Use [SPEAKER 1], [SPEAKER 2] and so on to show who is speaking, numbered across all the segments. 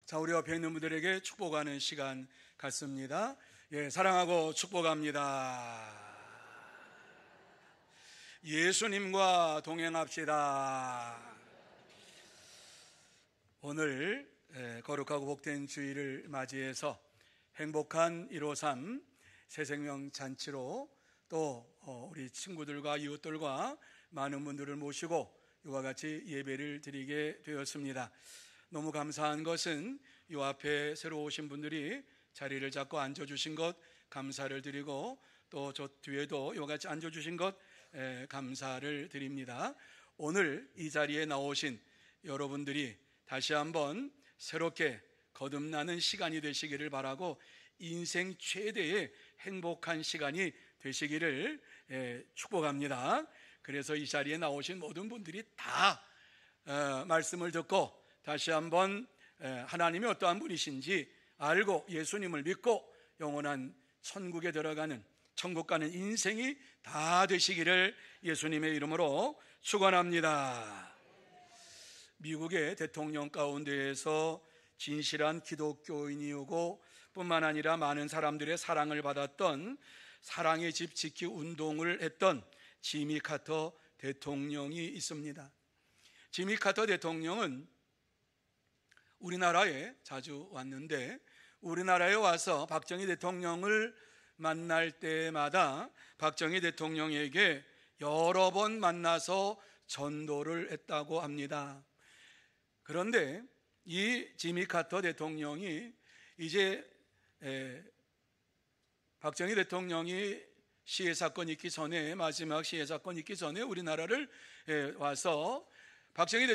[SPEAKER 1] 자, 우리 옆에 있는 분들에게 축복하는 시간 갖습니다. 예, 사랑하고 축복합니다. 예수님과 동행합시다. 오늘 거룩하고 복된 주일을 맞이해서 행복한 153 새생명 잔치로 또 우리 친구들과 이웃들과 많은 분들을 모시고 이와 같이 예배를 드리게 되었습니다. 너무 감사한 것은 이 앞에 새로 오신 분들이 자리를 잡고 앉아주신 것 감사를 드리고, 또 저 뒤에도 이와 같이 앉아주신 것 감사를 드립니다. 오늘 이 자리에 나오신 여러분들이 다시 한번 새롭게 거듭나는 시간이 되시기를 바라고, 인생 최대의 행복한 시간이 되시기를 축복합니다. 그래서 이 자리에 나오신 모든 분들이 다 말씀을 듣고 다시 한번 하나님이 어떠한 분이신지 알고 예수님을 믿고 영원한 천국에 들어가는, 천국 가는 인생이 다 되시기를 예수님의 이름으로 축원합니다. 미국의 대통령 가운데에서 진실한 기독교인이오고 뿐만 아니라 많은 사람들의 사랑을 받았던 사랑의 집 지키 운동을 했던 지미 카터 대통령이 있습니다. 지미 카터 대통령은 우리나라에 자주 왔는데, 우리나라에 와서 박정희 대통령을 만날 때마다 박정희 대통령에게 여러 번 만나서 전도를 했다고 합니다. 그런데 이 지미 카터 대통령이 이제 박정희 대통령이 시해 사건이 있기 전에, 마지막 시해 사건이 있기 전에 우리나라를 와서 박정희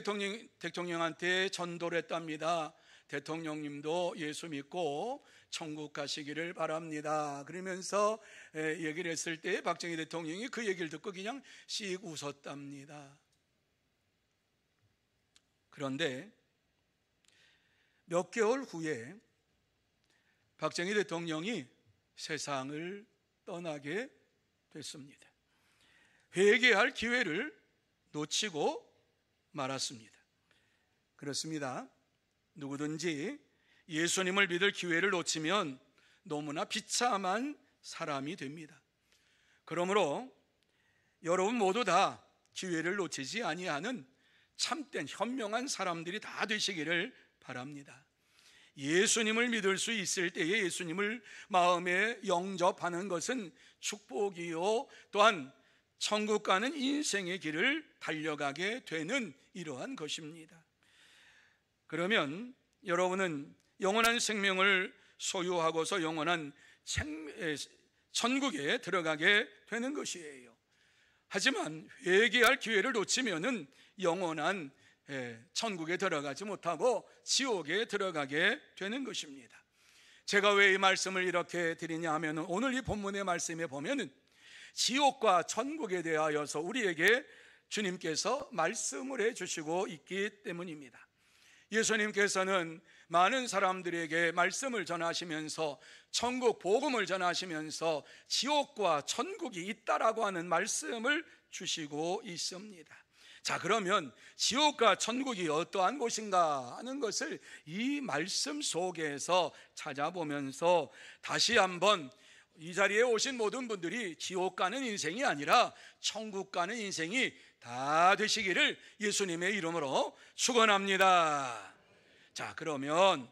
[SPEAKER 1] 대통령한테 전도를 했답니다. 대통령님도 예수 믿고 천국 가시기를 바랍니다. 그러면서 얘기를 했을 때 박정희 대통령이 그 얘기를 듣고 그냥 씩 웃었답니다. 그런데 몇 개월 후에 박정희 대통령이 세상을 떠나게 됐습니다. 회개할 기회를 놓치고 말았습니다. 그렇습니다. 누구든지 예수님을 믿을 기회를 놓치면 너무나 비참한 사람이 됩니다. 그러므로 여러분 모두 다 기회를 놓치지 아니하는 참된 현명한 사람들이 다 되시기를 바랍니다. 예수님을 믿을 수 있을 때에 예수님을 마음에 영접하는 것은 축복이요, 또한 천국 가는 인생의 길을 달려가게 되는 이러한 것입니다. 그러면 여러분은 영원한 생명을 소유하고서 영원한 천국에 들어가게 되는 것이에요. 하지만 회개할 기회를 놓치면은 영원한 천국에 들어가지 못하고 지옥에 들어가게 되는 것입니다. 제가 왜 이 말씀을 이렇게 드리냐 하면, 오늘 이 본문의 말씀에 보면은 지옥과 천국에 대하여서 우리에게 주님께서 말씀을 해주시고 있기 때문입니다. 예수님께서는 많은 사람들에게 말씀을 전하시면서 천국 복음을 전하시면서 지옥과 천국이 있다라고 하는 말씀을 주시고 있습니다. 자, 그러면 지옥과 천국이 어떠한 곳인가 하는 것을 이 말씀 속에서 찾아보면서 다시 한번 이 자리에 오신 모든 분들이 지옥 가는 인생이 아니라 천국 가는 인생이 다 되시기를 예수님의 이름으로 축원합니다. 자, 그러면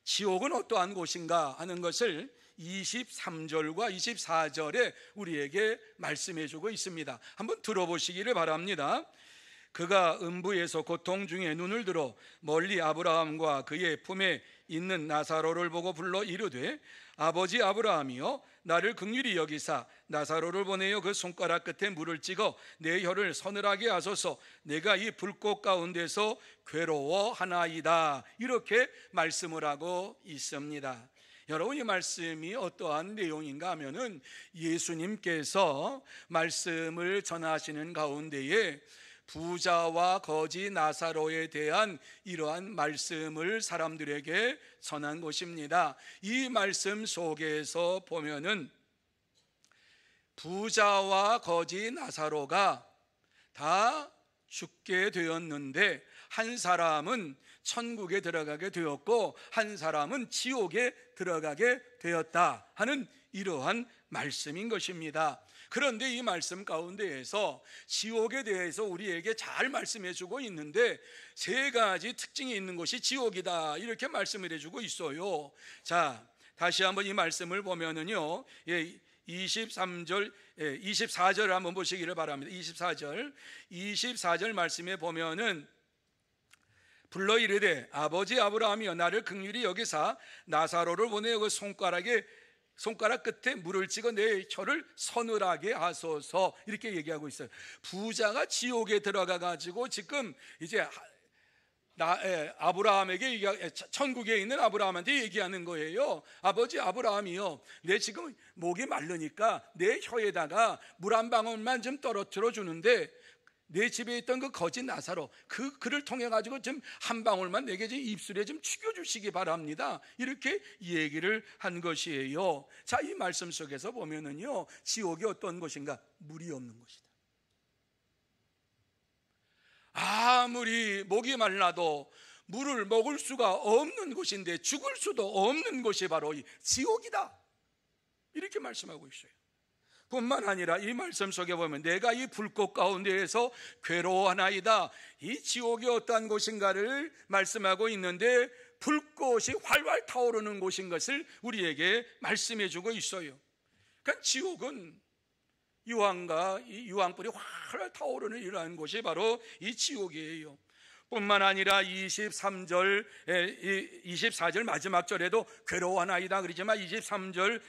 [SPEAKER 1] 지옥은 어떠한 곳인가 하는 것을 23절과 24절에 우리에게 말씀해 주고 있습니다. 한번 들어보시기를 바랍니다. 그가 음부에서 고통 중에 눈을 들어 멀리 아브라함과 그의 품에 있는 나사로를 보고 불러 이르되, 아버지 아브라함이여, 나를 긍휼히 여기사 나사로를 보내어 그 손가락 끝에 물을 찍어 내 혀를 서늘하게 하소서. 내가 이 불꽃 가운데서 괴로워하나이다. 이렇게 말씀을 하고 있습니다. 여러분, 이 말씀이 어떠한 내용인가 하면은 예수님께서 말씀을 전하시는 가운데에 부자와 거지 나사로에 대한 이러한 말씀을 사람들에게 전한 것입니다. 이 말씀 속에서 보면은 부자와 거지 나사로가 다 죽게 되었는데 한 사람은 천국에 들어가게 되었고 한 사람은 지옥에 들어가게 되었다 하는 이러한 말씀인 것입니다. 그런데 이 말씀 가운데에서 지옥에 대해서 우리에게 잘 말씀해 주고 있는데 세 가지 특징이 있는 것이 지옥이다 이렇게 말씀을 해주고 있어요. 자, 다시 한번 이 말씀을 보면은요, 23절, 24절 한번 보시기를 바랍니다. 24절 말씀에 보면은 불러 이르되 아버지 아브라함이여 나를 긍휼히 여기사 나사로를 보내어 그 손가락 끝에 물을 찍어 내 혀를 서늘하게 하소서 이렇게 얘기하고 있어요. 부자가 지옥에 들어가 가지고 지금 이제 아브라함에게 천국에 있는 아브라함한테 얘기하는 거예요. 아버지 아브라함이요, 내 지금 목이 마르니까 내 혀에다가 물 한 방울만 좀 떨어뜨려 주는데 내 집에 있던 그 거지 나사로 그를 통해 가지고 좀 한 방울만 내게 좀 입술에 좀 죽여 주시기 바랍니다. 이렇게 얘기를 한 것이에요. 자, 이 말씀 속에서 보면은요, 지옥이 어떤 곳인가? 물이 없는 곳이다. 아무리 목이 말라도 물을 먹을 수가 없는 곳인데 죽을 수도 없는 곳이 바로 이 지옥이다 이렇게 말씀하고 있어요. 뿐만 아니라 이 말씀 속에 보면 내가 이 불꽃 가운데에서 괴로워하나이다, 이 지옥이 어떠한 곳인가를 말씀하고 있는데 불꽃이 활활 타오르는 곳인 것을 우리에게 말씀해 주고 있어요. 그러니까 지옥은 유황과 이 유황불이 활활 타오르는 이러한 곳이 바로 이 지옥이에요. 뿐만 아니라 24절 마지막 절에도 괴로워하나이다 그러지만 23절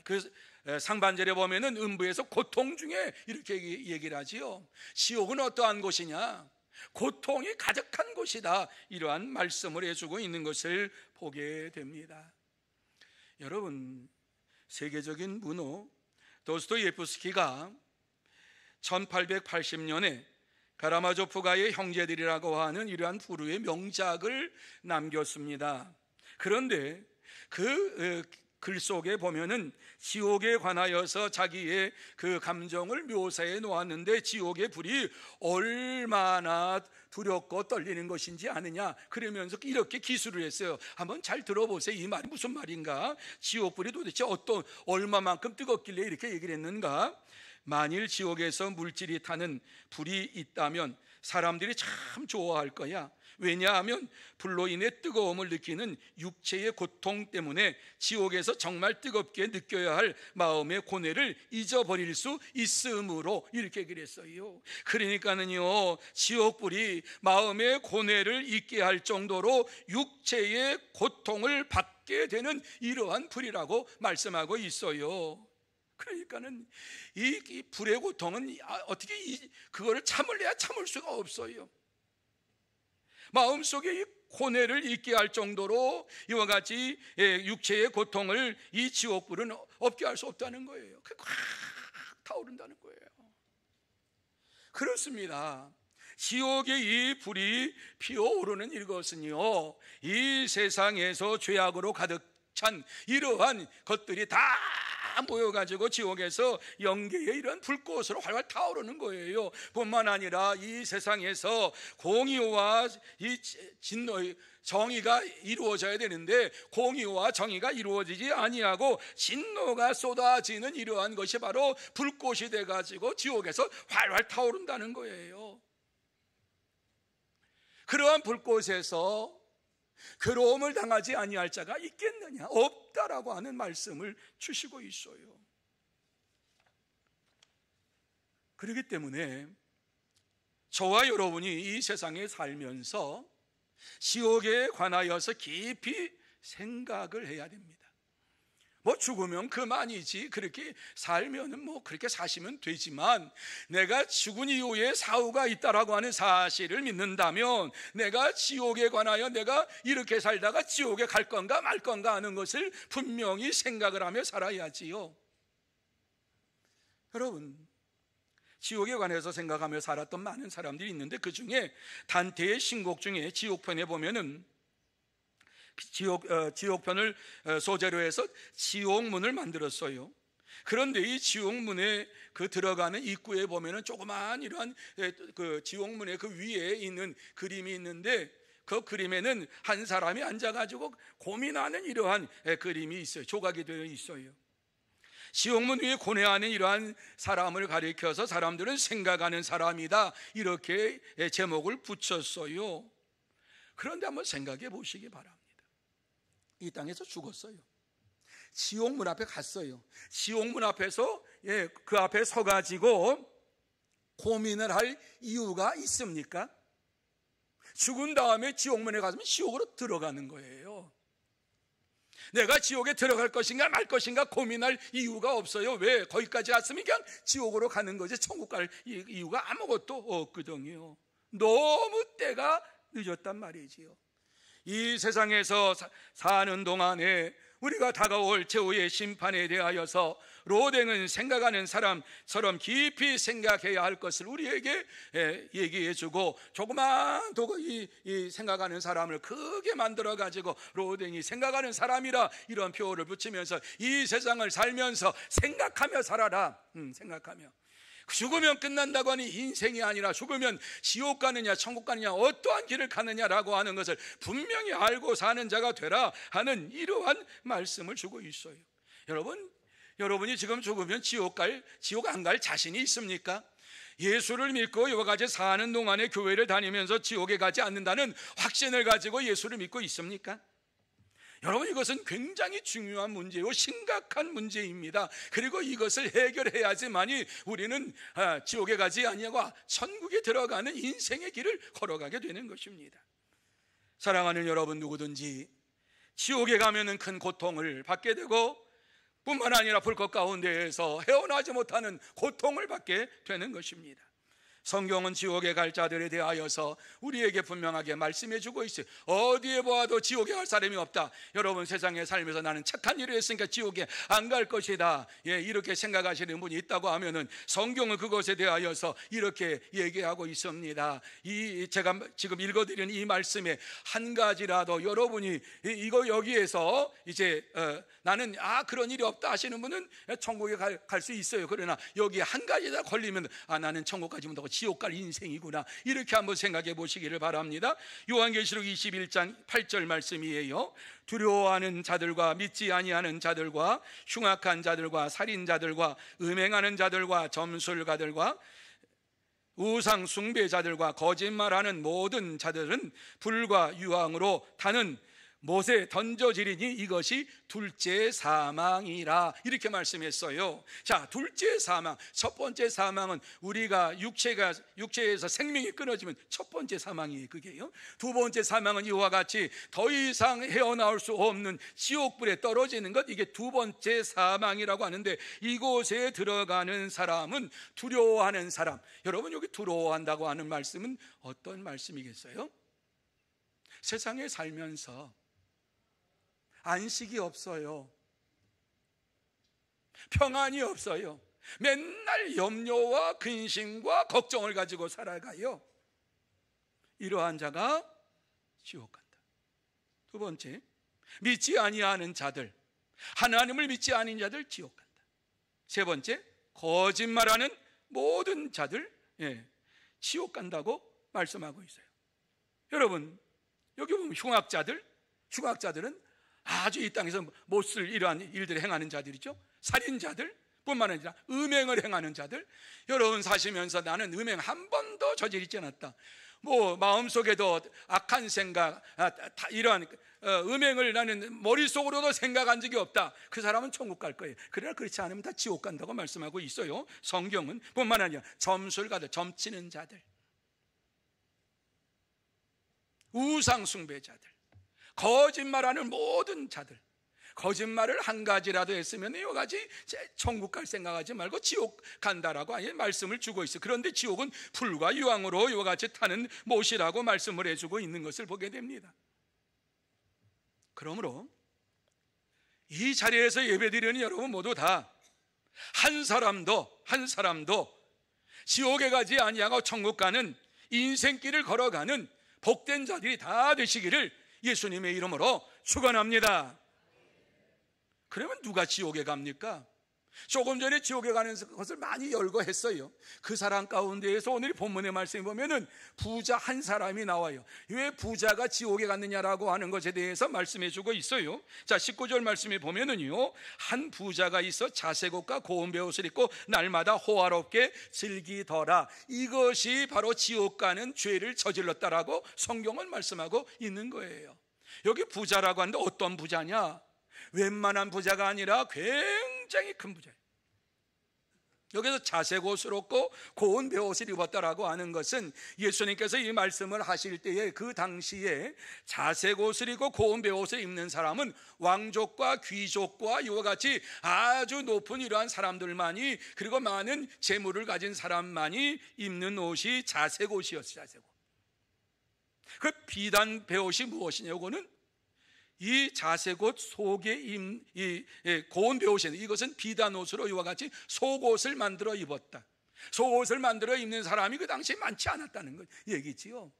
[SPEAKER 1] 그 상반절에 보면은 음부에서 고통 중에 이렇게 얘기를 하지요. 지옥은 어떠한 곳이냐? 고통이 가득한 곳이다. 이러한 말씀을 해주고 있는 것을 보게 됩니다. 여러분, 세계적인 문호 도스토예프스키가 1880년에 가라마조프가의 형제들이라고 하는 이러한 부류의 명작을 남겼습니다. 그런데 그 글 속에 보면은 지옥에 관하여서 자기의 그 감정을 묘사해 놓았는데 지옥의 불이 얼마나 두렵고 떨리는 것인지 아느냐, 그러면서 이렇게 기술을 했어요. 한번 잘 들어보세요. 이 말이 무슨 말인가? 지옥불이 도대체 얼마만큼 뜨겁길래 이렇게 얘기를 했는가? 만일 지옥에서 물질이 타는 불이 있다면 사람들이 참 좋아할 거야. 왜냐하면 불로 인해 뜨거움을 느끼는 육체의 고통 때문에 지옥에서 정말 뜨겁게 느껴야 할 마음의 고뇌를 잊어버릴 수 있으므로 이렇게 그랬어요. 그러니까는요, 지옥불이 마음의 고뇌를 잊게 할 정도로 육체의 고통을 받게 되는 이러한 불이라고 말씀하고 있어요. 그러니까는 이 불의 고통은 어떻게 그거를 참을래야 참을 수가 없어요. 마음속에 이 고뇌를 잊게 할 정도로 이와 같이 육체의 고통을 이 지옥불은 없게 할 수 없다는 거예요. 확 타오른다는 거예요. 그렇습니다. 지옥의 이 불이 피어오르는 이것은요, 이 세상에서 죄악으로 가득 찬 이러한 것들이 다 모여가지고 지옥에서 영계의 이런 불꽃으로 활활 타오르는 거예요. 뿐만 아니라 이 세상에서 공의와 이 진노의 정의가 이루어져야 되는데 공의와 정의가 이루어지지 아니하고 진노가 쏟아지는 이러한 것이 바로 불꽃이 돼가지고 지옥에서 활활 타오른다는 거예요. 그러한 불꽃에서 괴로움을 당하지 아니할 자가 있겠느냐? 없다라고 하는 말씀을 주시고 있어요. 그렇기 때문에 저와 여러분이 이 세상에 살면서 지옥에 관하여서 깊이 생각을 해야 됩니다. 뭐 죽으면 그만이지, 그렇게 살면은 뭐 그렇게 사시면 되지만 내가 죽은 이후에 사후가 있다라고 하는 사실을 믿는다면 내가 지옥에 관하여 내가 이렇게 살다가 지옥에 갈 건가 말 건가 하는 것을 분명히 생각을 하며 살아야지요. 여러분, 지옥에 관해서 생각하며 살았던 많은 사람들이 있는데 그 중에 단테의 신곡 중에 지옥편에 보면은 지옥편을 소재로 해서 지옥문을 만들었어요. 그런데 이 지옥문에 그 들어가는 입구에 보면은 조그마한 이러한 그 지옥문의 그 위에 있는 그림이 있는데 그 그림에는 한 사람이 앉아가지고 고민하는 이러한 그림이 있어요. 조각이 되어 있어요. 지옥문 위에 고뇌하는 이러한 사람을 가리켜서 사람들은 생각하는 사람이다, 이렇게 제목을 붙였어요. 그런데 한번 생각해 보시기 바랍니다. 이 땅에서 죽었어요. 지옥문 앞에 갔어요. 지옥문 앞에서 그 앞에 서가지고 고민을 할 이유가 있습니까? 죽은 다음에 지옥문에 가면 지옥으로 들어가는 거예요. 내가 지옥에 들어갈 것인가 말 것인가 고민할 이유가 없어요. 왜? 거기까지 갔으면 그냥 지옥으로 가는 거지 천국 갈 이유가 아무것도 없거든요. 너무 때가 늦었단 말이지요. 이 세상에서 사는 동안에 우리가 다가올 최후의 심판에 대하여서 로댕은 생각하는 사람처럼 깊이 생각해야 할 것을 우리에게 얘기해주고, 조그만 이 생각하는 사람을 크게 만들어가지고 로댕이 생각하는 사람이라 이런 표어를 붙이면서 이 세상을 살면서 생각하며 살아라. 생각하며. 죽으면 끝난다고 하니 인생이 아니라 죽으면 지옥 가느냐 천국 가느냐 어떠한 길을 가느냐라고 하는 것을 분명히 알고 사는 자가 되라 하는 이러한 말씀을 주고 있어요. 여러분이 지금 죽으면 지옥 안 갈 자신이 있습니까? 예수를 믿고 이와 같이 사는 동안에 교회를 다니면서 지옥에 가지 않는다는 확신을 가지고 예수를 믿고 있습니까? 여러분, 이것은 굉장히 중요한 문제요, 심각한 문제입니다. 그리고 이것을 해결해야지만이 우리는 지옥에 가지 아니하고 천국에 들어가는 인생의 길을 걸어가게 되는 것입니다. 사랑하는 여러분, 누구든지 지옥에 가면은 큰 고통을 받게 되고 뿐만 아니라 불꽃 가운데에서 헤어나지 못하는 고통을 받게 되는 것입니다. 성경은 지옥에 갈 자들에 대하여서 우리에게 분명하게 말씀해 주고 있어요. 어디에 보아도 지옥에 갈 사람이 없다. 여러분, 세상에 살면서 나는 착한 일을 했으니까 지옥에 안 갈 것이다, 이렇게 생각하시는 분이 있다고 하면은 성경은 그것에 대하여서 이렇게 얘기하고 있습니다. 제가 지금 읽어드리는 이 말씀에 한 가지라도 여러분이 여기에서 이제 나는 그런 일이 없다 하시는 분은 천국에 갈 수 있어요. 그러나 여기에 한 가지다 걸리면 나는 천국 가지 못하고 지옥 갈 인생이구나, 이렇게 한번 생각해 보시기를 바랍니다. 요한계시록 21장 8절 말씀이에요. 두려워하는 자들과 믿지 아니하는 자들과 흉악한 자들과 살인자들과 음행하는 자들과 점술가들과 우상 숭배자들과 거짓말하는 모든 자들은 불과 유황으로 타는 못에 던져지리니 이것이 둘째 사망이라, 이렇게 말씀했어요. 자, 둘째 사망, 첫 번째 사망은 우리가 육체에서 생명이 끊어지면 첫 번째 사망이에요. 그게요. 두 번째 사망은 이와 같이 더 이상 헤어나올 수 없는 지옥불에 떨어지는 것, 이게 두 번째 사망이라고 하는데, 이곳에 들어가는 사람은 두려워하는 사람. 여러분, 여기 두려워한다고 하는 말씀은 어떤 말씀이겠어요? 세상에 살면서 안식이 없어요. 평안이 없어요. 맨날 염려와 근심과 걱정을 가지고 살아가요. 이러한 자가 지옥 간다. 두 번째, 믿지 아니하는 자들, 하나님을 믿지 아닌 자들 지옥 간다. 세 번째, 거짓말하는 모든 자들 지옥 간다고 말씀하고 있어요. 여러분, 여기 보면 흉악자들은 아주 이 땅에서 못쓸 이러한 일들을 행하는 자들이죠. 살인자들 뿐만 아니라 음행을 행하는 자들. 여러분 사시면서 나는 음행 한 번도 저지르지 않았다, 마음속에도 악한 생각, 이러한 음행을 나는 머릿속으로도 생각한 적이 없다, 그 사람은 천국 갈 거예요. 그러나 그렇지 않으면 다 지옥 간다고 말씀하고 있어요. 성경은 뿐만 아니라 점술가들, 점치는 자들, 우상 숭배자들, 거짓말하는 모든 자들, 거짓말을 한 가지라도 했으면 이와 같이 천국 갈 생각하지 말고 지옥 간다라고 말씀을 주고 있어요. 그런데 지옥은 불과 유황으로 이와 같이 타는 못이라고 말씀을 해주고 있는 것을 보게 됩니다. 그러므로 이 자리에서 예배드리는 여러분 모두 다 한 사람도 지옥에 가지 아니하고 천국 가는 인생길을 걸어가는 복된 자들이 다 되시기를 예수님의 이름으로 축원합니다. 그러면 누가 지옥에 갑니까? 조금 전에 지옥에 가는 것을 많이 열거했어요. 그 사람 가운데에서 오늘 본문의 말씀에 보면은 부자 한 사람이 나와요. 왜 부자가 지옥에 갔느냐라고 하는 것에 대해서 말씀해 주고 있어요. 자, 19절 말씀에 보면은요, 한 부자가 있어 자색옷과 고운 베옷을 입고 날마다 호화롭게 즐기더라. 이것이 바로 지옥 가는 죄를 저질렀다라고 성경은 말씀하고 있는 거예요. 여기 부자라고 하는데 어떤 부자냐? 웬만한 부자가 아니라 굉장히 큰 부자예요. 여기서 자색 옷을 입고 고운 베옷을 입었다라고 하는 것은 예수님께서 이 말씀을 하실 때에 그 당시에 자색 옷을 입고 고운 베옷을 입는 사람은 왕족과 귀족과 이와 같이 아주 높은 이러한 사람들만이, 그리고 많은 재물을 가진 사람만이 입는 옷이 자색 옷이었어요. 자색 옷. 그 비단 베옷이 무엇이냐고는 이 자색옷 속에 고운 베옷이, 이것은 비단 옷으로 이와 같이 속옷을 만들어 입었다. 속옷을 만들어 입는 사람이 그 당시에 많지 않았다는 것 얘기지요.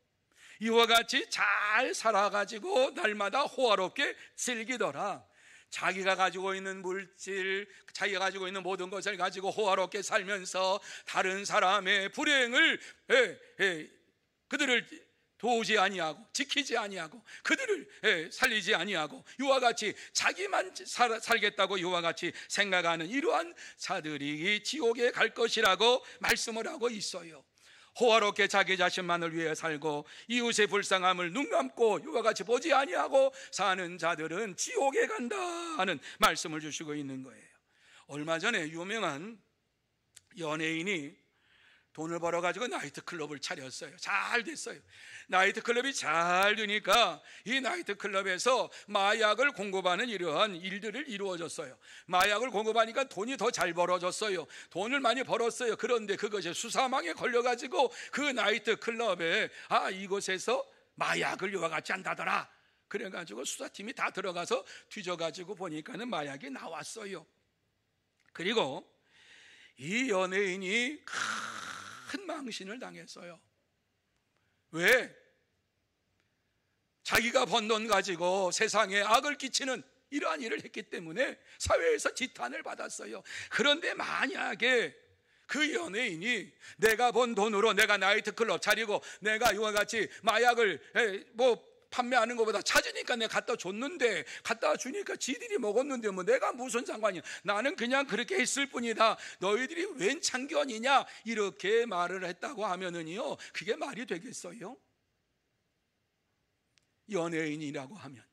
[SPEAKER 1] 이와 같이 잘 살아가지고 날마다 호화롭게 즐기더라. 자기가 가지고 있는 물질, 자기가 가지고 있는 모든 것을 가지고 호화롭게 살면서 다른 사람의 불행을 그들을 도우지 아니하고 지키지 아니하고 그들을 살리지 아니하고 이와 같이 자기만 살겠다고 이와 같이 생각하는 이러한 자들이 지옥에 갈 것이라고 말씀을 하고 있어요. 호화롭게 자기 자신만을 위해 살고 이웃의 불쌍함을 눈 감고 이와 같이 보지 아니하고 사는 자들은 지옥에 간다 하는 말씀을 주시고 있는 거예요. 얼마 전에 유명한 연예인이 돈을 벌어가지고 나이트클럽을 차렸어요. 잘 됐어요. 나이트클럽이 잘 되니까 이 나이트클럽에서 마약을 공급하는 이러한 일들을 이루어졌어요. 마약을 공급하니까 돈이 더 잘 벌어졌어요. 돈을 많이 벌었어요. 그런데 그것이 수사망에 걸려가지고 그 나이트클럽에 이곳에서 마약을 이와 같이 한다더라. 그래가지고 수사팀이 다 들어가서 뒤져가지고 보니까는 마약이 나왔어요. 그리고 이 연예인이 큰 망신을 당했어요. 왜? 자기가 번 돈 가지고 세상에 악을 끼치는 이러한 일을 했기 때문에 사회에서 지탄을 받았어요. 그런데 만약에 그 연예인이 내가 번 돈으로 내가 나이트클럽 차리고 내가 이와 같이 마약을 판매하는 것보다 찾으니까 내가 갖다 줬는데, 갖다 주니까 지들이 먹었는데 뭐 내가 무슨 상관이야, 나는 그냥 그렇게 했을 뿐이다, 너희들이 웬 참견이냐, 이렇게 말을 했다고 하면은요, 그게 말이 되겠어요? 연예인이라고 하면,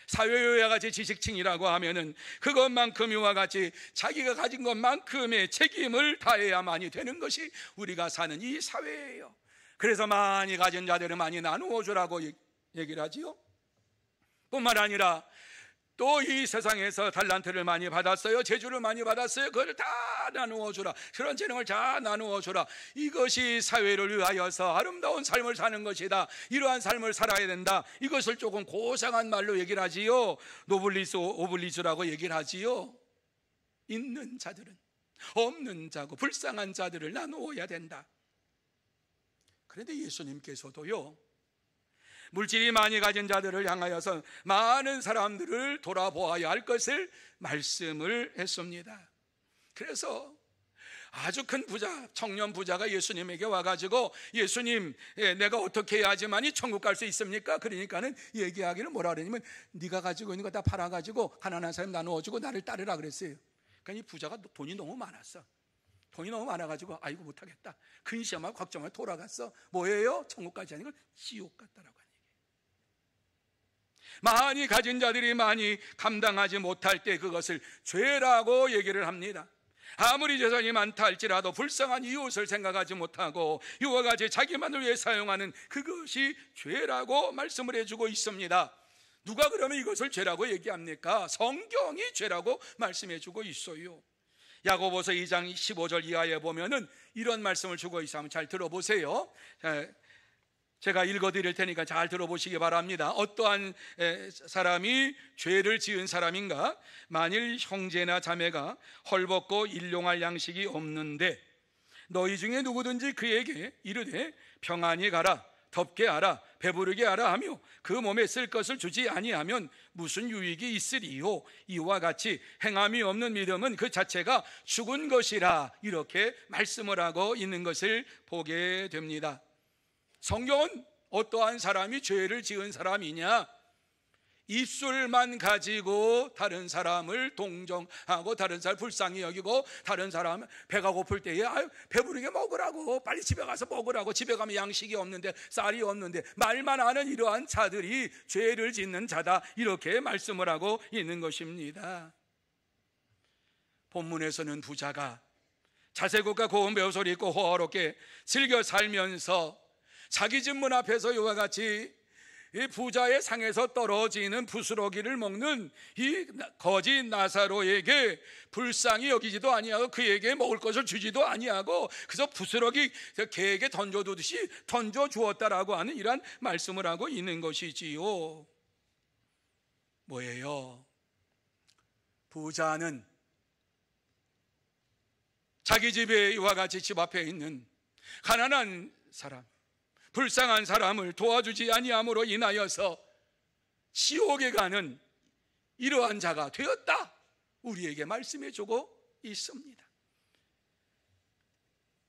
[SPEAKER 1] 사회와 같이 지식층이라고 하면은 그것만큼 이와 같이 자기가 가진 것만큼의 책임을 다해야만이 되는 것이 우리가 사는 이 사회예요. 그래서 많이 가진 자들은 많이 나누어 주라고 얘기를 하지요. 뿐만 아니라 또 이 세상에서 달란트를 많이 받았어요, 재주를 많이 받았어요, 그걸 다 나누어 주라, 그런 재능을 다 나누어 주라, 이것이 사회를 위하여서 아름다운 삶을 사는 것이다, 이러한 삶을 살아야 된다. 이것을 조금 고상한 말로 얘기를 하지요. 노블리스 오블리주라고 얘기를 하지요. 있는 자들은 없는 자고 불쌍한 자들을 나누어야 된다. 그런데 예수님께서도요, 물질이 많이 가진 자들을 향하여서 많은 사람들을 돌아보아야 할 것을 말씀을 했습니다. 그래서 아주 큰 부자, 청년 부자가 예수님에게 와가지고, 예수님, 내가 어떻게 해야지만이 천국 갈 수 있습니까? 그러니까는 얘기하기를 뭐라 그러냐면, 네가 가지고 있는 거 다 팔아가지고 가난한 사람 나누어주고 나를 따르라 그랬어요. 그러니까 이 부자가 돈이 너무 많았어. 돈이 너무 많아가지고 아이고 못하겠다, 근심하고 걱정하고 돌아갔어. 뭐예요? 천국까지 아니고 지옥 갔다라고. 많이 가진 자들이 많이 감당하지 못할 때 그것을 죄라고 얘기를 합니다. 아무리 재산이 많다 할지라도 불쌍한 이웃을 생각하지 못하고 이와 같이 자기만을 위해 사용하는 그것이 죄라고 말씀을 해주고 있습니다. 누가 그러면 이것을 죄라고 얘기합니까? 성경이 죄라고 말씀해주고 있어요. 야고보서 2장 15절 이하에 보면은 이런 말씀을 주고 있어요. 한번 잘 들어보세요. 제가 읽어드릴 테니까 잘 들어보시기 바랍니다. 어떠한 사람이 죄를 지은 사람인가? 만일 형제나 자매가 헐벗고 일용할 양식이 없는데 너희 중에 누구든지 그에게 이르되 평안히 가라, 덮게 하라, 배부르게 하라 하며 그 몸에 쓸 것을 주지 아니하면 무슨 유익이 있으리요. 이와 같이 행함이 없는 믿음은 그 자체가 죽은 것이라, 이렇게 말씀을 하고 있는 것을 보게 됩니다. 성경은 어떠한 사람이 죄를 지은 사람이냐? 입술만 가지고 다른 사람을 동정하고 다른 사람을 불쌍히 여기고 다른 사람 배가 고플 때에 배부르게 먹으라고, 빨리 집에 가서 먹으라고, 집에 가면 양식이 없는데 쌀이 없는데, 말만 하는 이러한 자들이 죄를 짓는 자다, 이렇게 말씀을 하고 있는 것입니다. 본문에서는 부자가 자세곡과 고운 배우소리 있고 호화롭게 즐겨 살면서 자기 집 문 앞에서 이와 같이 이 부자의 상에서 떨어지는 부스러기를 먹는 이 거지 나사로에게 불쌍히 여기지도 아니하고 그에게 먹을 것을 주지도 아니하고 그래서 부스러기 개에게 던져두듯이 던져주었다라고 하는 이러한 말씀을 하고 있는 것이지요. 뭐예요? 부자는 자기 집에 이와 같이 집 앞에 있는 가난한 사람, 불쌍한 사람을 도와주지 아니함으로 인하여서 지옥에 가는 이러한 자가 되었다, 우리에게 말씀해 주고 있습니다.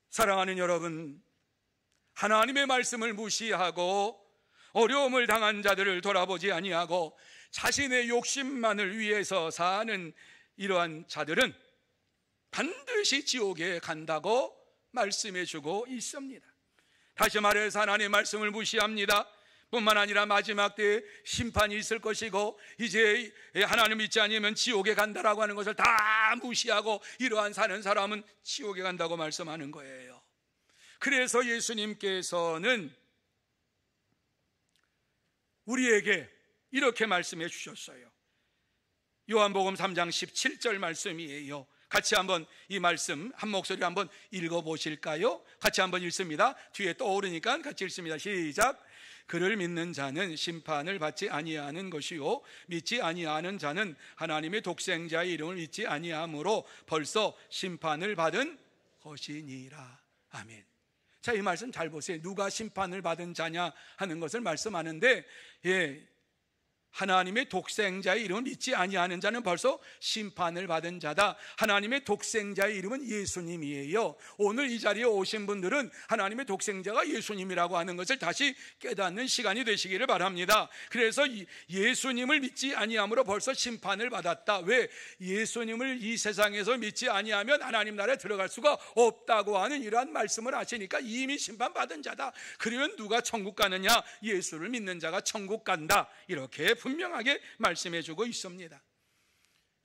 [SPEAKER 1] 사랑하는 여러분, 하나님의 말씀을 무시하고 어려움을 당한 자들을 돌아보지 아니하고 자신의 욕심만을 위해서 사는 이러한 자들은 반드시 지옥에 간다고 말씀해 주고 있습니다. 다시 말해서 하나님의 말씀을 무시합니다. 뿐만 아니라 마지막 때에 심판이 있을 것이고 이제 하나님 믿지 않으면 지옥에 간다라고 하는 것을 다 무시하고 이러한 사는 사람은 지옥에 간다고 말씀하는 거예요. 그래서 예수님께서는 우리에게 이렇게 말씀해 주셨어요. 요한복음 3장 17절 말씀이에요. 같이 한번 이 말씀 한 목소리 한번 읽어보실까요? 같이 한번 읽습니다. 뒤에 떠오르니까 같이 읽습니다. 시작. 그를 믿는 자는 심판을 받지 아니하는 것이요 믿지 아니하는 자는 하나님의 독생자의 이름을 믿지 아니하므로 벌써 심판을 받은 것이니라. 아멘. 자, 이 말씀 잘 보세요. 누가 심판을 받은 자냐 하는 것을 말씀하는데, 하나님의 독생자의 이름을 믿지 아니하는 자는 벌써 심판을 받은 자다. 하나님의 독생자의 이름은 예수님이에요. 오늘 이 자리에 오신 분들은 하나님의 독생자가 예수님이라고 하는 것을 다시 깨닫는 시간이 되시기를 바랍니다. 그래서 예수님을 믿지 아니함으로 벌써 심판을 받았다. 왜? 예수님을 이 세상에서 믿지 아니하면 하나님 나라에 들어갈 수가 없다고 하는 이러한 말씀을 하시니까 이미 심판받은 자다. 그러면 누가 천국 가느냐? 예수를 믿는 자가 천국 간다, 이렇게 분명하게 말씀해 주고 있습니다.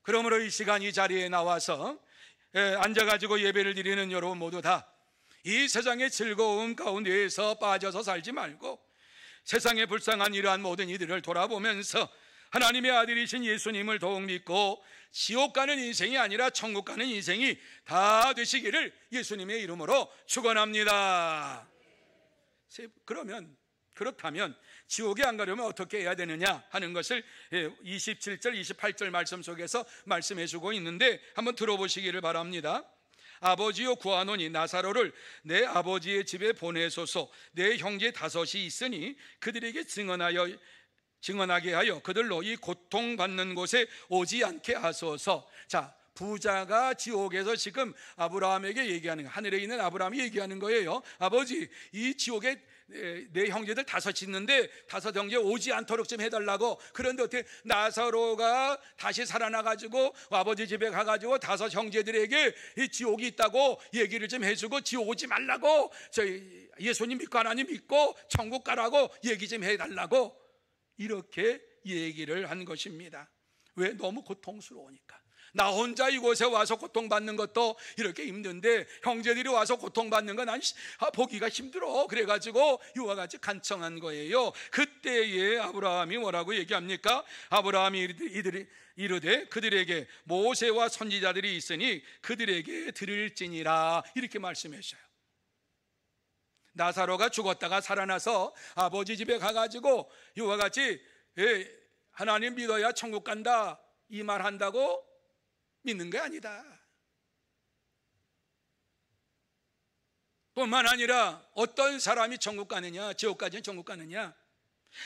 [SPEAKER 1] 그러므로 이 시간 이 자리에 나와서 앉아가지고 예배를 드리는 여러분 모두 다 이 세상의 즐거움 가운데에서 빠져서 살지 말고 세상의 불쌍한 이러한 모든 이들을 돌아보면서 하나님의 아들이신 예수님을 더욱 믿고 지옥 가는 인생이 아니라 천국 가는 인생이 다 되시기를 예수님의 이름으로 축원합니다. 그렇다면 지옥에 안 가려면 어떻게 해야 되느냐 하는 것을 27절 28절 말씀 속에서 말씀해 주고 있는데 한번 들어보시기를 바랍니다. 아버지여 구하노니 나사로를 내 아버지의 집에 보내소서. 내 형제 5이 있으니 그들에게 증언하게 하여 그들로 이 고통받는 곳에 오지 않게 하소서. 자, 부자가 지옥에서 지금 아브라함에게 얘기하는 거예요. 하늘에 있는 아브라함이 얘기하는 거예요. 아버지, 이 지옥에 내 형제들 5 있는데 5 형제 오지 않도록 좀 해달라고. 그런데 어떻게 나사로가 다시 살아나가지고 아버지 집에 가가지고 5 형제들에게 이 지옥이 있다고 얘기를 좀 해주고 지옥 오지 말라고, 저희 예수님 믿고 하나님 믿고 천국 가라고 얘기 좀 해달라고 이렇게 얘기를 한 것입니다. 왜? 너무 고통스러우니까. 나 혼자 이곳에 와서 고통받는 것도 이렇게 힘든데 형제들이 와서 고통받는 건 난 보기가 힘들어. 그래가지고 이와 같이 간청한 거예요. 그때에 아브라함이 뭐라고 얘기합니까? 아브라함이 이르되 그들에게 모세와 선지자들이 있으니 그들에게 들을지니라, 이렇게 말씀하셔요. 나사로가 죽었다가 살아나서 아버지 집에 가가지고 이와 같이 하나님 믿어야 천국 간다 이 말 한다고 믿는 게 아니다. 뿐만 아니라 어떤 사람이 천국 가느냐, 지옥 가는 천국 가느냐,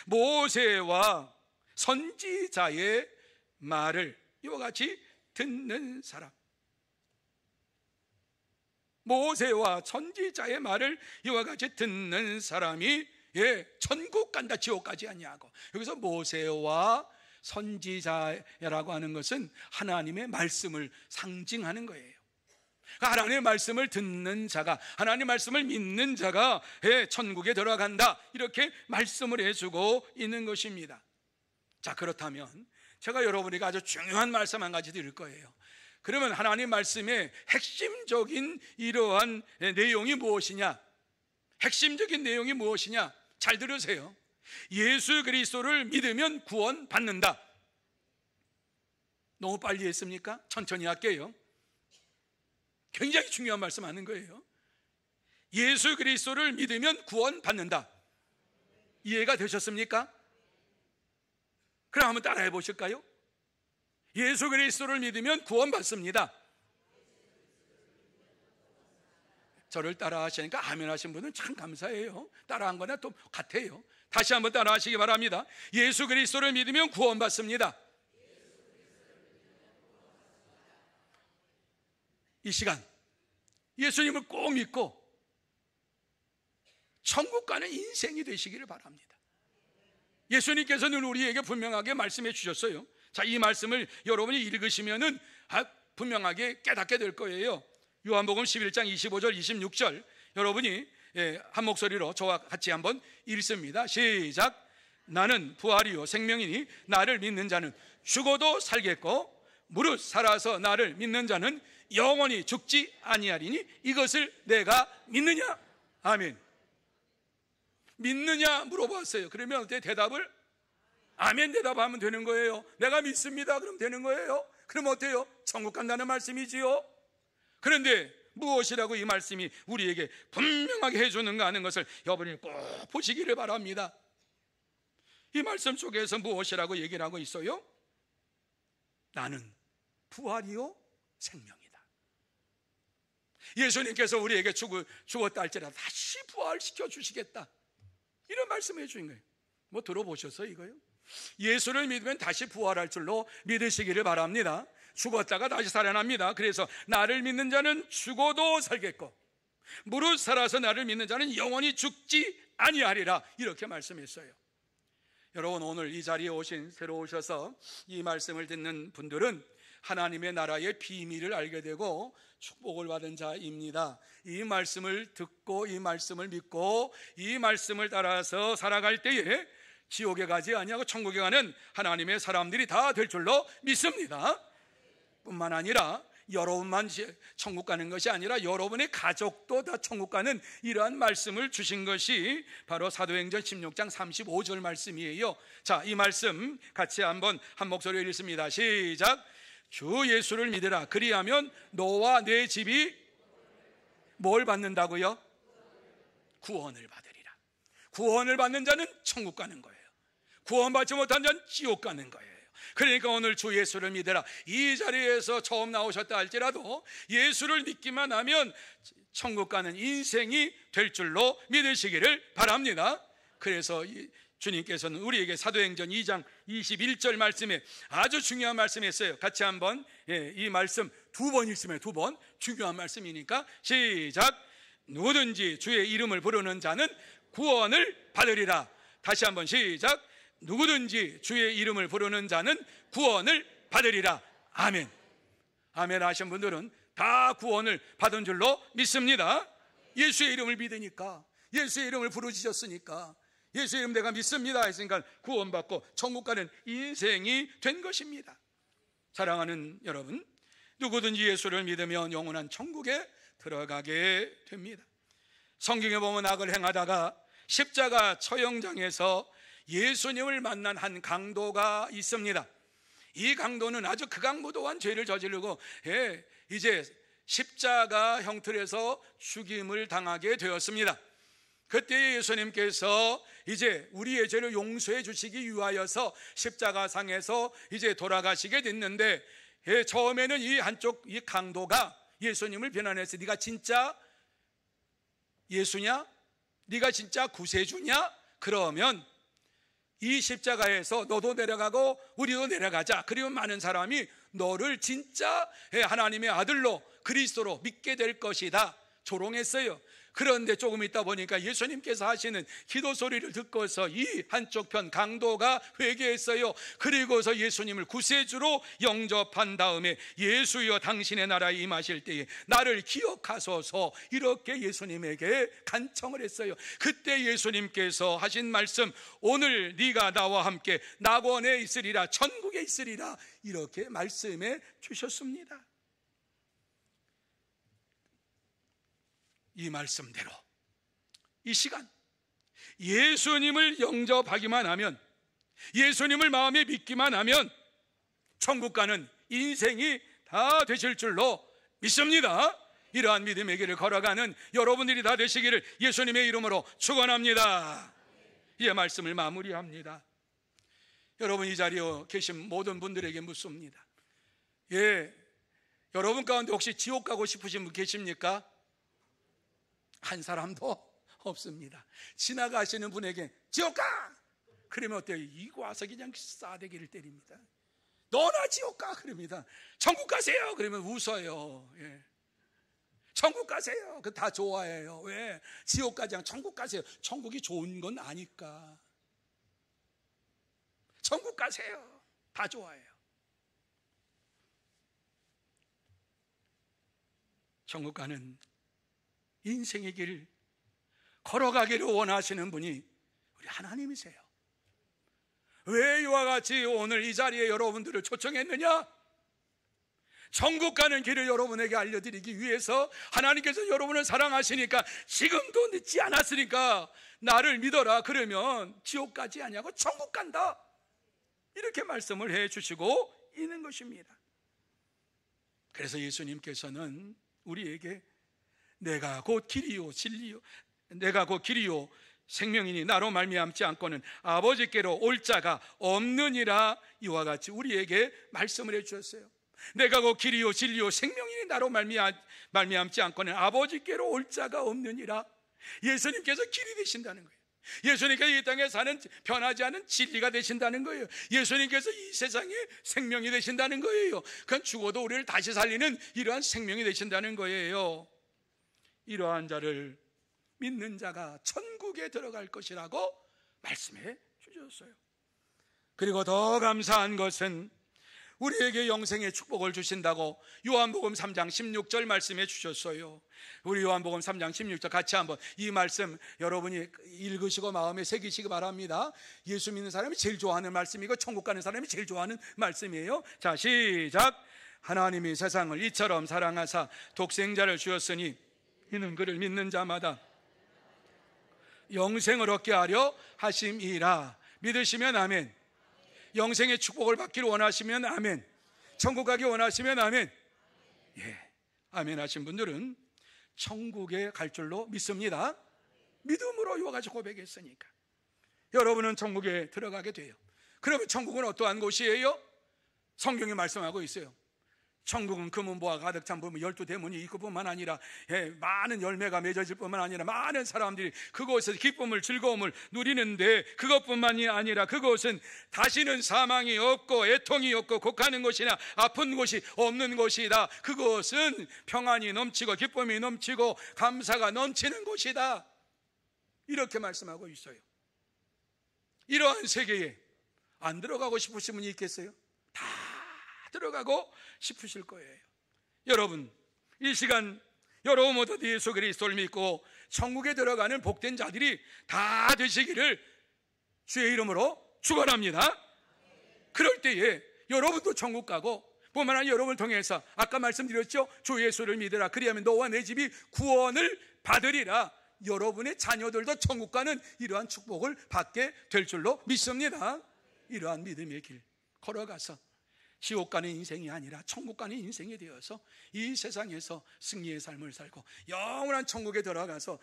[SPEAKER 1] 모세와 선지자의 말을 이와 같이 듣는 사람. 모세와 선지자의 말을 이와 같이 듣는 사람이 천국 간다, 지옥 가지 아니하고. 여기서 모세와 선지자라고 하는 것은 하나님의 말씀을 상징하는 거예요. 하나님의 말씀을 듣는 자가, 하나님의 말씀을 믿는 자가 천국에 들어간다, 이렇게 말씀을 해주고 있는 것입니다. 자, 그렇다면 제가 여러분에게 아주 중요한 말씀 한 가지 드릴 거예요. 그러면 하나님 말씀의 핵심적인 이러한 내용이 무엇이냐? 핵심적인 내용이 무엇이냐? 잘 들으세요. 예수 그리스도를 믿으면 구원 받는다. 너무 빨리 했습니까? 천천히 할게요. 굉장히 중요한 말씀 하는 거예요. 예수 그리스도를 믿으면 구원 받는다. 이해가 되셨습니까? 그럼 한번 따라해 보실까요? 예수 그리스도를 믿으면 구원 받습니다. 저를 따라 하시니까 아멘 하신 분은 참 감사해요. 따라한 거나 또 같아요. 다시 한번 따라 하시기 바랍니다. 예수 그리스도를 믿으면 구원 받습니다. 이 시간 예수님을 꼭 믿고 천국 가는 인생이 되시기를 바랍니다. 예수님께서는 우리에게 분명하게 말씀해 주셨어요. 자, 이 말씀을 여러분이 읽으시면은 분명하게 깨닫게 될 거예요. 요한복음 11장 25절 26절 여러분이 한 목소리로 저와 같이 한번 읽습니다. 시작. 나는 부활이요 생명이니 나를 믿는 자는 죽어도 살겠고 무릇 살아서 나를 믿는 자는 영원히 죽지 아니하리니 이것을 내가 믿느냐? 아멘. 믿느냐 물어봤어요. 그러면 대답을 아멘 대답하면 되는 거예요. 내가 믿습니다 그럼 되는 거예요. 그럼 어때요? 천국 간다는 말씀이지요. 그런데 무엇이라고 이 말씀이 우리에게 분명하게 해주는가 하는 것을 여러분이 꼭 보시기를 바랍니다. 이 말씀 속에서 무엇이라고 얘기를 하고 있어요? 나는 부활이요 생명이다. 예수님께서 우리에게 죽었다 할지라도 다시 부활시켜 주시겠다, 이런 말씀을 해주는 거예요. 뭐 들어보셨어요 이거요? 예수를 믿으면 다시 부활할 줄로 믿으시기를 바랍니다. 죽었다가 다시 살아납니다. 그래서 나를 믿는 자는 죽어도 살겠고 무릇 살아서 나를 믿는 자는 영원히 죽지 아니하리라, 이렇게 말씀했어요. 여러분, 오늘 이 자리에 새로 오셔서 이 말씀을 듣는 분들은 하나님의 나라의 비밀을 알게 되고 축복을 받은 자입니다. 이 말씀을 듣고 이 말씀을 믿고 이 말씀을 따라서 살아갈 때에 지옥에 가지 아니하고 천국에 가는 하나님의 사람들이 다 될 줄로 믿습니다. 뿐만 아니라 여러분만 천국 가는 것이 아니라 여러분의 가족도 다 천국 가는 이러한 말씀을 주신 것이 바로 사도행전 16장 35절 말씀이에요. 자, 이 말씀 같이 한번 한 목소리로 읽습니다. 시작. 주 예수를 믿으라. 그리하면 너와 내 집이 뭘 받는다고요? 구원을 받으리라. 구원을 받는 자는 천국 가는 거예요. 구원받지 못한 자는 지옥 가는 거예요. 그러니까 오늘 주 예수를 믿으라. 이 자리에서 처음 나오셨다 할지라도 예수를 믿기만 하면 천국 가는 인생이 될 줄로 믿으시기를 바랍니다. 그래서 주님께서는 우리에게 사도행전 2장 21절 말씀에 아주 중요한 말씀했어요. 같이 한번 이 말씀 두 번 읽으면 두 번 중요한 말씀이니까 시작. 누구든지 주의 이름을 부르는 자는 구원을 받으리라. 다시 한번 시작. 누구든지 주의 이름을 부르는 자는 구원을 받으리라. 아멘. 아멘 하신 분들은 다 구원을 받은 줄로 믿습니다. 예수의 이름을 믿으니까, 예수의 이름을 부르짖었으니까, 예수의 이름 내가 믿습니다 했으니까 구원받고 천국 가는 인생이 된 것입니다. 사랑하는 여러분, 누구든지 예수를 믿으면 영원한 천국에 들어가게 됩니다. 성경에 보면 악을 행하다가 십자가 처형장에서 예수님을 만난 한 강도가 있습니다. 이 강도는 아주 극악무도한 죄를 저지르고 이제 십자가 형틀에서 죽임을 당하게 되었습니다. 그때 예수님께서 이제 우리의 죄를 용서해 주시기 위하여서 십자가상에서 이제 돌아가시게 됐는데, 처음에는 이 한쪽 이 강도가 예수님을 비난해서 네가 진짜 예수냐? 네가 진짜 구세주냐? 그러면 이 십자가에서 너도 내려가고 우리도 내려가자. 그리고 많은 사람이 너를 진짜 하나님의 아들로 그리스도로 믿게 될 것이다 조롱했어요. 그런데 조금 있다 보니까 예수님께서 하시는 기도 소리를 듣고서 이 한쪽 편 강도가 회개했어요. 그리고서 예수님을 구세주로 영접한 다음에 예수여 당신의 나라에 임하실 때에 나를 기억하소서 이렇게 예수님에게 간청을 했어요. 그때 예수님께서 하신 말씀, 오늘 네가 나와 함께 낙원에 있으리라, 천국에 있으리라, 이렇게 말씀해 주셨습니다. 이 말씀대로 이 시간 예수님을 영접하기만 하면, 예수님을 마음에 믿기만 하면 천국 가는 인생이 다 되실 줄로 믿습니다. 이러한 믿음의 길을 걸어가는 여러분들이 다 되시기를 예수님의 이름으로 축원합니다. 이 말씀을 마무리합니다. 여러분, 이 자리에 계신 모든 분들에게 묻습니다. 여러분 가운데 혹시 지옥 가고 싶으신 분 계십니까? 한 사람도 없습니다. 지나가시는 분에게 지옥 가! 그러면 어때요? 이거 와서 그냥 싸대기를 때립니다. 너나 지옥 가! 그럽니다. 천국 가세요! 그러면 웃어요. 천국 가세요! 그 다 좋아해요. 왜? 지옥 가지 않고 천국 가세요. 천국이 좋은 건 아니까. 천국 가세요. 다 좋아해요. 천국 가는 인생의 길 걸어가기를 원하시는 분이 우리 하나님이세요. 왜 이와 같이 오늘 이 자리에 여러분들을 초청했느냐? 천국 가는 길을 여러분에게 알려드리기 위해서 하나님께서 여러분을 사랑하시니까, 지금도 늦지 않았으니까 나를 믿어라 그러면 지옥 가지 아니하고 천국 간다, 이렇게 말씀을 해 주시고 있는 것입니다. 그래서 예수님께서는 우리에게 내가 곧 길이요 진리요, 내가 곧 길이요 생명이니 나로 말미암지 않고는 아버지께로 올 자가 없느니라, 이와 같이 우리에게 말씀을 해 주셨어요. 내가 곧 길이요 진리요 생명이니 나로 말미암지 않고는 아버지께로 올 자가 없느니라. 예수님께서 길이 되신다는 거예요. 예수님께서 이 땅에 사는 변하지 않은 진리가 되신다는 거예요. 예수님께서 이 세상에 생명이 되신다는 거예요. 그건 죽어도 우리를 다시 살리는 이러한 생명이 되신다는 거예요. 이러한 자를 믿는 자가 천국에 들어갈 것이라고 말씀해 주셨어요. 그리고 더 감사한 것은 우리에게 영생의 축복을 주신다고 요한복음 3장 16절 말씀해 주셨어요. 우리 요한복음 3장 16절 같이 한번 이 말씀 여러분이 읽으시고 마음에 새기시기 바랍니다. 예수 믿는 사람이 제일 좋아하는 말씀이고 천국 가는 사람이 제일 좋아하는 말씀이에요. 자, 시작. 하나님이 세상을 이처럼 사랑하사 독생자를 주었으니 이는 그를 믿는 자마다 영생을 얻게 하려 하심이라. 믿으시면 아멘. 영생의 축복을 받기를 원하시면 아멘. 천국 가기 원하시면 아멘. 아멘 하신 분들은 천국에 갈 줄로 믿습니다. 믿음으로 이와 같이 고백했으니까 여러분은 천국에 들어가게 돼요. 그러면 천국은 어떠한 곳이에요? 성경이 말씀하고 있어요. 천국은 금은보화 가득 찬 부분 12대문이 있고 뿐만 아니라 많은 열매가 맺어질 뿐만 아니라 많은 사람들이 그곳에서 기쁨을 즐거움을 누리는데, 그것뿐만이 아니라 그곳은 다시는 사망이 없고 애통이 없고 곡하는 곳이나 아픈 곳이 없는 곳이다. 그곳은 평안이 넘치고 기쁨이 넘치고 감사가 넘치는 곳이다, 이렇게 말씀하고 있어요. 이러한 세계에 안 들어가고 싶으신 분이 있겠어요? 다 들어가고 싶으실 거예요. 여러분, 이 시간 여러분 모두 예수 그리스도를 믿고 천국에 들어가는 복된 자들이 다 되시기를 주의 이름으로 축원합니다. 그럴 때에 여러분도 천국 가고 뿐만 아니라 여러분을 통해서 아까 말씀드렸죠, 주 예수를 믿으라 그리하면 너와 내 집이 구원을 받으리라. 여러분의 자녀들도 천국 가는 이러한 축복을 받게 될 줄로 믿습니다. 이러한 믿음의 길 걸어가서 지옥 가는 인생이 아니라 천국 가는 인생이 되어서 이 세상에서 승리의 삶을 살고 영원한 천국에 들어가서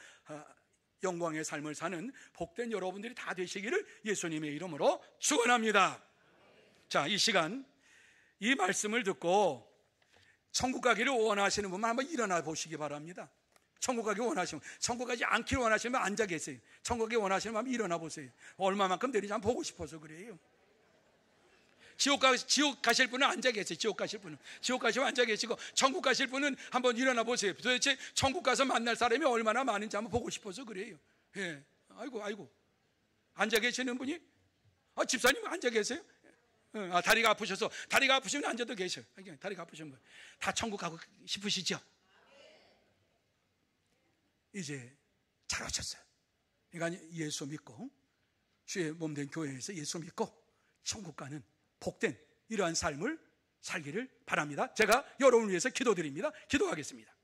[SPEAKER 1] 영광의 삶을 사는 복된 여러분들이 다 되시기를 예수님의 이름으로 축원합니다. 자, 이 시간 이 말씀을 듣고 천국 가기를 원하시는 분만 한번 일어나 보시기 바랍니다. 천국 가기 원하시면, 천국 가지 않기를 원하시면 앉아 계세요. 천국 가기 원하시면 한번 일어나 보세요. 얼마만큼 내리지 한번 보고 싶어서 그래요. 지옥 가실 분은 앉아 계세요. 지옥 가실 분은. 지옥 가시면 앉아 계시고, 천국 가실 분은 한번 일어나 보세요. 도대체 천국 가서 만날 사람이 얼마나 많은지 한번 보고 싶어서 그래요. 예. 아이고. 앉아 계시는 분이? 집사님 앉아 계세요? 다리가 아프셔서, 다리가 아프시면 앉아도 계셔요. 다리가 아프신 분. 다 천국 가고 싶으시죠? 이제 잘 오셨어요. 그러니까 예수 믿고, 주의 몸된 교회에서 예수 믿고 천국 가는 복된 이러한 삶을 살기를 바랍니다. 제가 여러분을 위해서 기도드립니다. 기도하겠습니다.